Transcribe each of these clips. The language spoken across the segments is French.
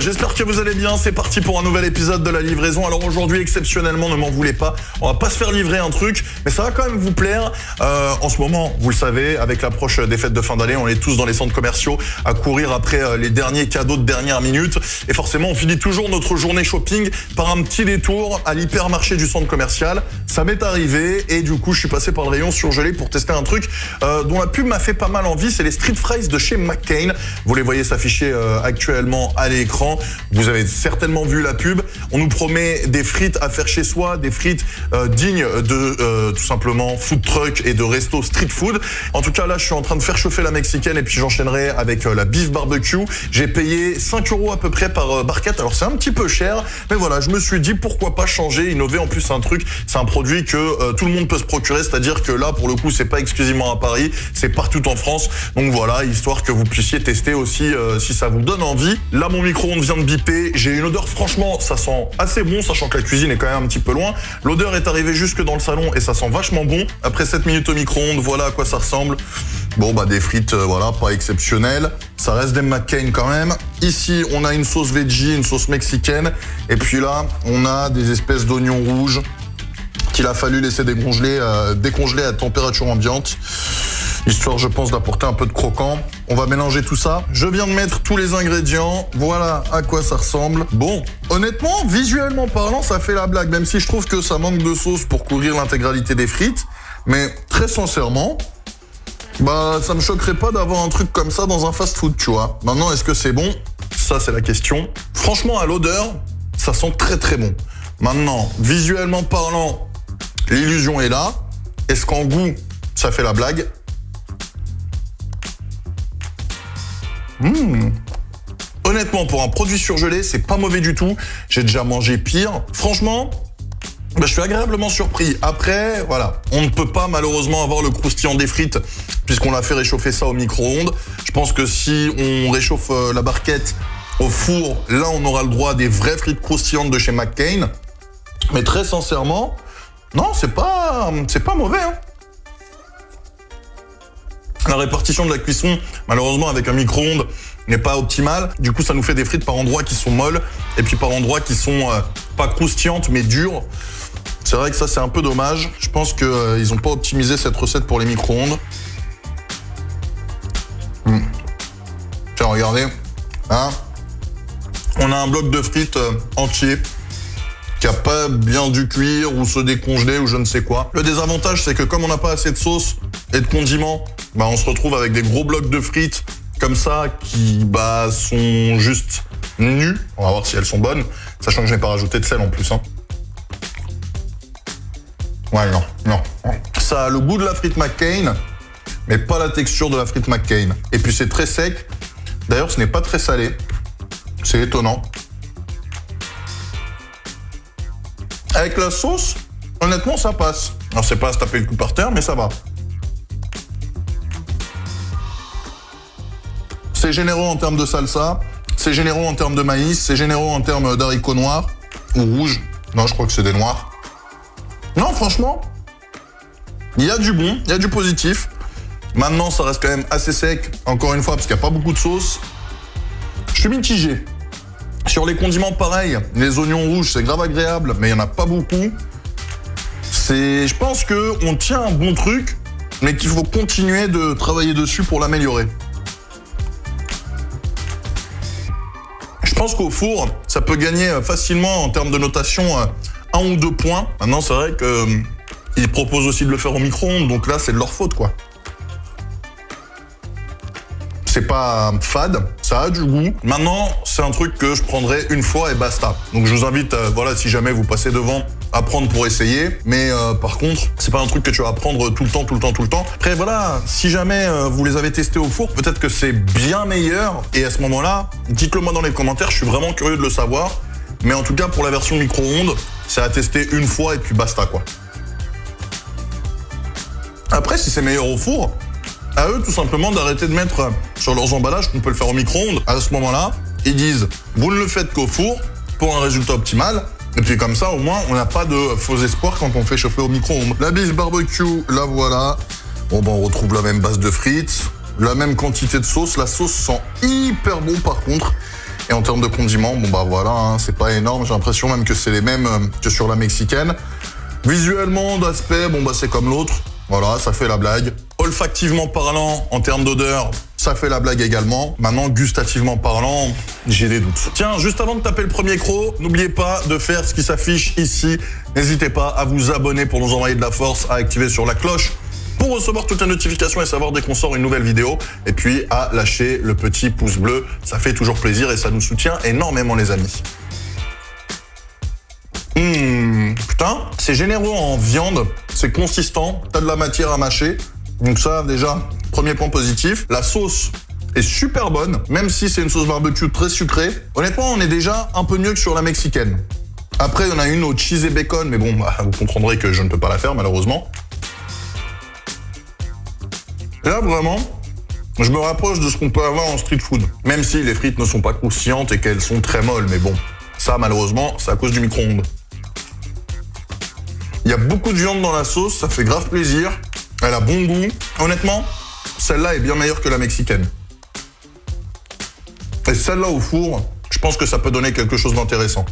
j'espère que vous allez bien, c'est parti pour un nouvel épisode de la livraison. Alors aujourd'hui, exceptionnellement, ne m'en voulez pas, on va pas se faire livrer un truc, mais ça va quand même vous plaire. En ce moment, vous le savez, avec l'approche des fêtes de fin d'année, on est tous dans les centres commerciaux à courir après les derniers cadeaux de dernière minute. Et forcément, on finit toujours notre journée shopping par un petit détour à l'hypermarché du centre commercial. Ça m'est arrivé et du coup, je suis passé par le rayon surgelé pour tester un truc dont la pub m'a fait pas mal envie, c'est les street fries de chez McCain. Vous les voyez s'afficher actuellement à l'écran. Vous avez certainement vu la pub. On nous promet des frites à faire chez soi, des frites dignes de tout simplement food truck et de resto street food. En tout cas, là, je suis en train de faire chauffer la mexicaine et puis j'enchaînerai avec la beef barbecue. J'ai payé 5 € à peu près par barquette. Alors, c'est un petit peu cher, mais voilà, je me suis dit pourquoi pas changer, innover. En plus, c'est un truc, c'est un produit que tout le monde peut se procurer. C'est-à-dire que là, pour le coup, c'est pas exclusivement à Paris, c'est partout en France. Donc voilà, histoire que vous puissiez tester aussi si ça vous donne envie. Là, mon micro-ondes vient de biper. J'ai une odeur, franchement, ça sent assez bon, sachant que la cuisine est quand même un petit peu loin. L'odeur est arrivée jusque dans le salon et ça sent vachement bon. Après 7 minutes au micro-ondes, voilà à quoi ça ressemble. Bon, bah des frites, voilà, pas exceptionnelles. Ça reste des McCain quand même. Ici, on a une sauce veggie, une sauce mexicaine. Et puis là, on a des espèces d'oignons rouges qu'il a fallu laisser décongeler à température ambiante. Histoire, je pense, d'apporter un peu de croquant. On va mélanger tout ça. Je viens de mettre tous les ingrédients. Voilà à quoi ça ressemble. Bon, honnêtement, visuellement parlant, ça fait la blague. Même si je trouve que ça manque de sauce pour couvrir l'intégralité des frites. Mais très sincèrement, bah, ça me choquerait pas d'avoir un truc comme ça dans un fast-food, tu vois. Maintenant, est-ce que c'est bon? Ça, c'est la question. Franchement, à l'odeur, ça sent très très bon. Maintenant, visuellement parlant, l'illusion est là. Est-ce qu'en goût, ça fait la blague? Honnêtement, pour un produit surgelé, c'est pas mauvais du tout. J'ai déjà mangé pire. Franchement, bah, je suis agréablement surpris. Après, voilà, on ne peut pas malheureusement avoir le croustillant des frites puisqu'on a fait réchauffer ça au micro-ondes. Je pense que si on réchauffe la barquette au four, là, on aura le droit à des vraies frites croustillantes de chez McCain. Mais très sincèrement, non, c'est pas mauvais, hein. La répartition de la cuisson, malheureusement, avec un micro-ondes, n'est pas optimale. Du coup, ça nous fait des frites par endroits qui sont molles et puis par endroits qui sont pas croustillantes, mais dures. C'est vrai que ça, c'est un peu dommage. Je pense qu'ils n'ont pas optimisé cette recette pour les micro-ondes. Tiens, regardez. Hein, on a un bloc de frites entier qui a pas bien dû cuire ou se décongeler ou je ne sais quoi. Le désavantage, c'est que comme on n'a pas assez de sauce et de condiments, bah, on se retrouve avec des gros blocs de frites comme ça qui sont juste nus. On va voir si elles sont bonnes, sachant que je n'ai pas rajouté de sel en plus. Hein. Ouais, non. Ça a le goût de la frite McCain, mais pas la texture de la frite McCain. Et puis c'est très sec. D'ailleurs, ce n'est pas très salé. C'est étonnant. Avec la sauce, honnêtement, ça passe. Alors, c'est pas à se taper le coup par terre, mais ça va. C'est généreux en termes de salsa, c'est généreux en termes de maïs, c'est généreux en termes d'haricots noirs ou rouges. Non, je crois que c'est des noirs. Non, franchement, il y a du bon, il y a du positif. Maintenant, ça reste quand même assez sec, encore une fois, parce qu'il n'y a pas beaucoup de sauce. Je suis mitigé. Sur les condiments, pareil, les oignons rouges, c'est grave agréable, mais il n'y en a pas beaucoup. Je pense qu'on tient un bon truc, mais qu'il faut continuer de travailler dessus pour l'améliorer. Je pense qu'au four, ça peut gagner facilement en termes de notation 1 ou 2 points. Maintenant, c'est vrai qu'ils proposent aussi de le faire au micro-ondes, donc là, c'est de leur faute, quoi. C'est pas fade, ça a du goût. Maintenant, c'est un truc que je prendrai une fois et basta. Donc je vous invite, voilà, si jamais vous passez devant, à prendre pour essayer. Mais par contre, c'est pas un truc que tu vas prendre tout le temps. Après, voilà, si jamais vous les avez testés au four, peut-être que c'est bien meilleur. Et à ce moment-là, dites-le moi dans les commentaires, je suis vraiment curieux de le savoir. Mais en tout cas, pour la version micro-ondes, c'est à tester une fois et puis basta, quoi. Après, si c'est meilleur au four, à eux tout simplement d'arrêter de mettre sur leurs emballages qu'on peut le faire au micro-ondes. À ce moment-là, ils disent vous ne le faites qu'au four pour un résultat optimal. Et puis comme ça, au moins, on n'a pas de faux espoirs quand on fait chauffer au micro-ondes. La beef barbecue, la voilà. Bon, ben, on retrouve la même base de frites, la même quantité de sauce. La sauce sent hyper bon par contre. Et en termes de condiments, bon bah voilà, hein, c'est pas énorme. J'ai l'impression même que c'est les mêmes que sur la mexicaine. Visuellement, d'aspect, bon bah c'est comme l'autre. Voilà, ça fait la blague. Olfactivement parlant, en termes d'odeur, ça fait la blague également. Maintenant, gustativement parlant, j'ai des doutes. Tiens, juste avant de taper le premier croc, n'oubliez pas de faire ce qui s'affiche ici. N'hésitez pas à vous abonner pour nous envoyer de la force, à activer sur la cloche pour recevoir toutes les notifications et savoir dès qu'on sort une nouvelle vidéo. Et puis à lâcher le petit pouce bleu, ça fait toujours plaisir et ça nous soutient énormément les amis. Putain, c'est généreux en viande, c'est consistant, t'as de la matière à mâcher. Donc ça, déjà, premier point positif. La sauce est super bonne, même si c'est une sauce barbecue très sucrée. Honnêtement, on est déjà un peu mieux que sur la mexicaine. Après, il y en a une au cheese et bacon, mais bon, bah, vous comprendrez que je ne peux pas la faire, malheureusement. Et là, vraiment, je me rapproche de ce qu'on peut avoir en street food. Même si les frites ne sont pas croustillantes et qu'elles sont très molles, mais bon, ça, malheureusement, c'est à cause du micro-ondes. Il y a beaucoup de viande dans la sauce, ça fait grave plaisir. Elle a bon goût. Honnêtement, celle-là est bien meilleure que la mexicaine. Et celle-là au four, je pense que ça peut donner quelque chose d'intéressant.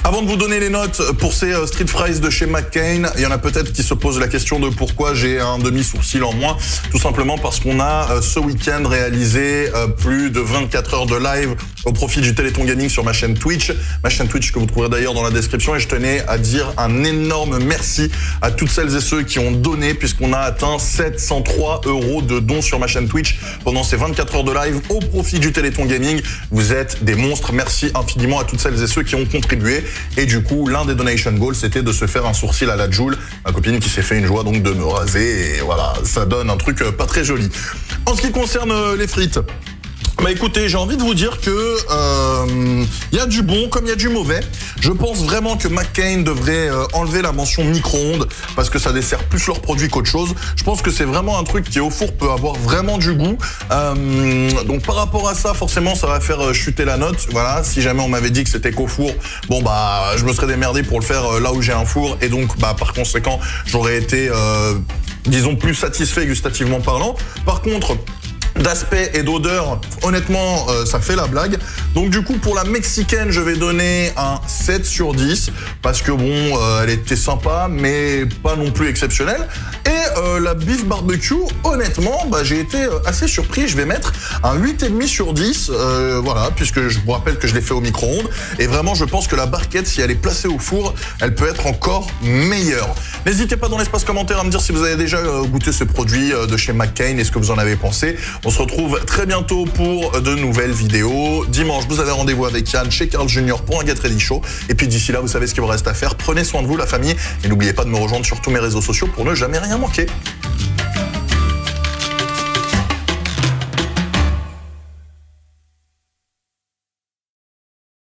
Avant de vous donner les notes pour ces street fries de chez McCain, il y en a peut-être qui se posent la question de pourquoi j'ai un demi-sourcil en moins. Tout simplement parce qu'on a ce week-end réalisé plus de 24 heures de live au profit du Téléthon Gaming sur ma chaîne Twitch. Ma chaîne Twitch que vous trouverez d'ailleurs dans la description. Et je tenais à dire un énorme merci à toutes celles et ceux qui ont donné, puisqu'on a atteint 703 € de dons sur ma chaîne Twitch pendant ces 24 heures de live au profit du Téléthon Gaming. Vous êtes des monstres. Merci infiniment à toutes celles et ceux qui ont contribué. Et du coup, l'un des donation goals, c'était de se faire un sourcil à la Joule. Ma copine qui s'est fait une joie donc de me raser. Et voilà, ça donne un truc pas très joli. En ce qui concerne les frites, bah écoutez, j'ai envie de vous dire que y a du bon comme il y a du mauvais. Je pense vraiment que McCain devrait enlever la mention micro-ondes parce que ça dessert plus leurs produits qu'autre chose. Je pense que c'est vraiment un truc qui au four peut avoir vraiment du goût. Donc par rapport à ça, forcément, ça va faire chuter la note. Voilà, si jamais on m'avait dit que c'était qu'au four, bon bah je me serais démerdé pour le faire là où j'ai un four et donc bah par conséquent, j'aurais été disons plus satisfait gustativement parlant. Par contre, d'aspect et d'odeur, honnêtement, ça fait la blague. Donc du coup, pour la mexicaine, je vais donner un 7 sur 10 parce que bon, elle était sympa, mais pas non plus exceptionnelle. Et la beef barbecue, honnêtement, bah, j'ai été assez surpris. Je vais mettre un 8,5 sur 10, voilà, puisque je vous rappelle que je l'ai fait au micro-ondes. Et vraiment, je pense que la barquette, si elle est placée au four, elle peut être encore meilleure. N'hésitez pas dans l'espace commentaire à me dire si vous avez déjà goûté ce produit de chez McCain et ce que vous en avez pensé. On se retrouve très bientôt pour de nouvelles vidéos. Dimanche, vous avez rendez-vous avec Yann chez Carl Jr. pour un Get Ready Show. Et puis d'ici là, vous savez ce qu'il vous reste à faire. Prenez soin de vous, la famille. Et n'oubliez pas de me rejoindre sur tous mes réseaux sociaux pour ne jamais rien manquer.